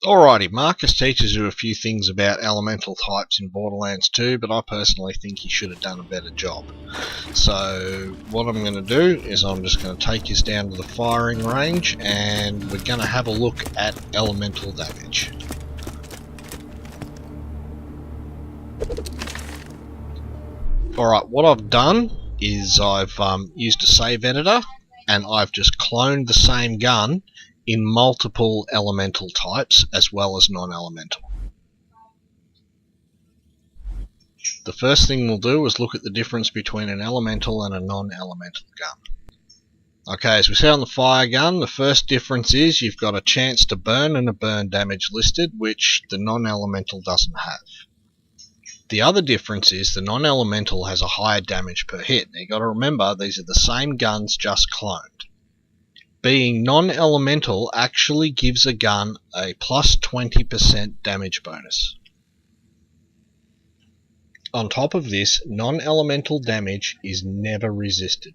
Alrighty, Marcus teaches you a few things about elemental types in Borderlands 2, but I personally think he should have done a better job. So what I'm going to do is I'm just going to take us down to the firing range and we're going to have a look at elemental damage. Alright, what I've done is I've used a save editor and I've just cloned the same gun in multiple elemental types as well as non-elemental. The first thing we'll do is look at the difference between an elemental and a non-elemental gun. Okay, as we see on the fire gun, the first difference is you've got a chance to burn and a burn damage listed, which the non-elemental doesn't have. The other difference is the non-elemental has a higher damage per hit. Now you've got to remember these are the same guns just cloned. Being non-elemental actually gives a gun a plus 20% damage bonus. On top of this, non-elemental damage is never resisted.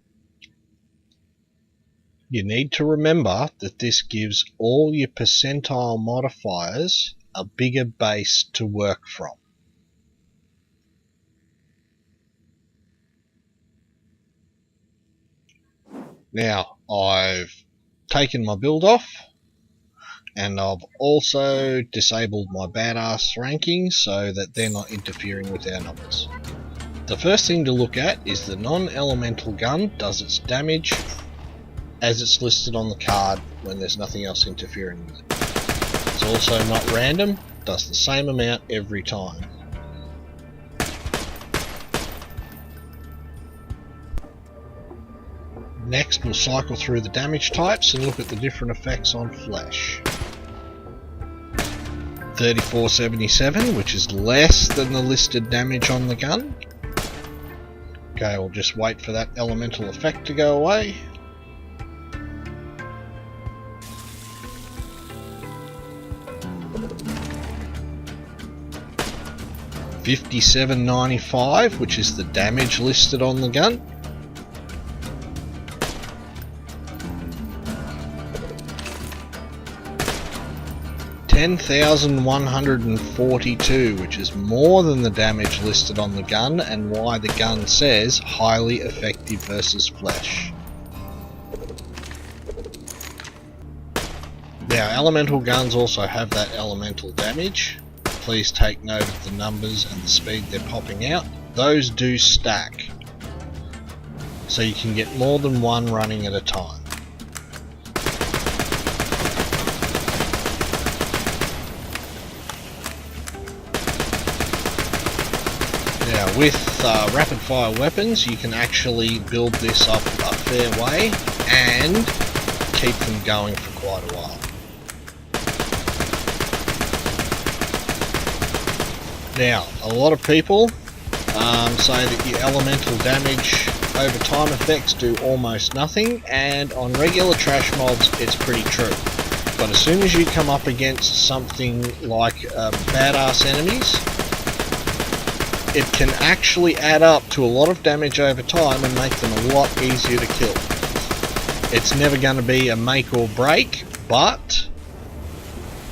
You need to remember that this gives all your percentile modifiers a bigger base to work from. Now, I've taken my build off and I've also disabled my badass rankings so that they're not interfering with our numbers. The first thing to look at is the non-elemental gun does its damage as it's listed on the card when there's nothing else interfering with it. It's also not random, does the same amount every time. Next we'll cycle through the damage types and look at the different effects on flesh. 3477, which is less than the listed damage on the gun. Okay, we'll just wait for that elemental effect to go away. $57.95, which is the damage listed on the gun. $10,142, which is more than the damage listed on the gun and why the gun says highly effective versus flesh. Now, elemental guns also have that elemental damage. Please take note of the numbers and the speed they're popping out. Those do stack, so you can get more than one running at a time. Now with rapid fire weapons you can actually build this up a fair way and keep them going for quite a while. Now a lot of people say that your elemental damage over time effects do almost nothing, and on regular trash mobs it's pretty true. But as soon as you come up against something like badass enemies, it can actually add up to a lot of damage over time and make them a lot easier to kill. It's never going to be a make or break, but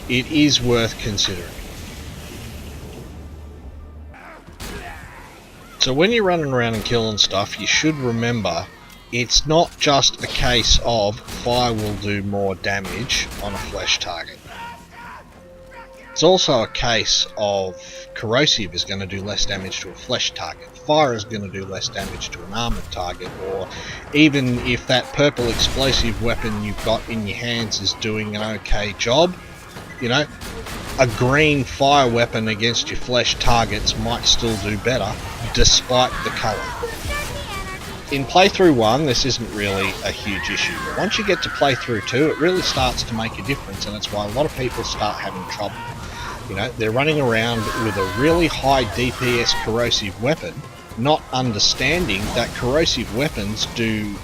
it is worth considering. So when you're running around and killing stuff, you should remember it's not just a case of fire will do more damage on a flesh target. It's also a case of corrosive is going to do less damage to a flesh target. Fire is going to do less damage to an armored target, or even if that purple explosive weapon you've got in your hands is doing an okay job, you know, a green fire weapon against your flesh targets might still do better despite the colour. In playthrough 1 this isn't really a huge issue, but once you get to playthrough 2 it really starts to make a difference, and that's why a lot of people start having trouble. You know, they're running around with a really high DPS corrosive weapon, not understanding that corrosive weapons do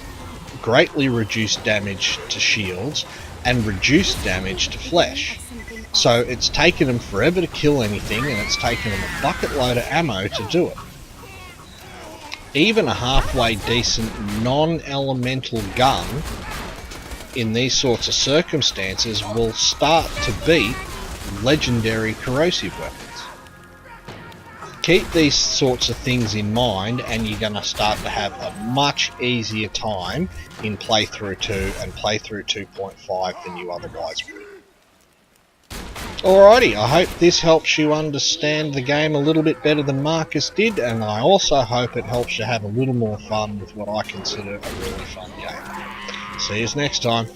greatly reduce damage to shields and reduce damage to flesh. So it's taken them forever to kill anything, and it's taken them a bucket load of ammo to do it. Even a halfway decent non-elemental gun in these sorts of circumstances will start to beat legendary corrosive weapons. Keep these sorts of things in mind and you're going to start to have a much easier time in playthrough 2 and playthrough 2.5 than you otherwise would. Alrighty, I hope this helps you understand the game a little bit better than Marcus did, and I also hope it helps you have a little more fun with what I consider a really fun game. See you next time.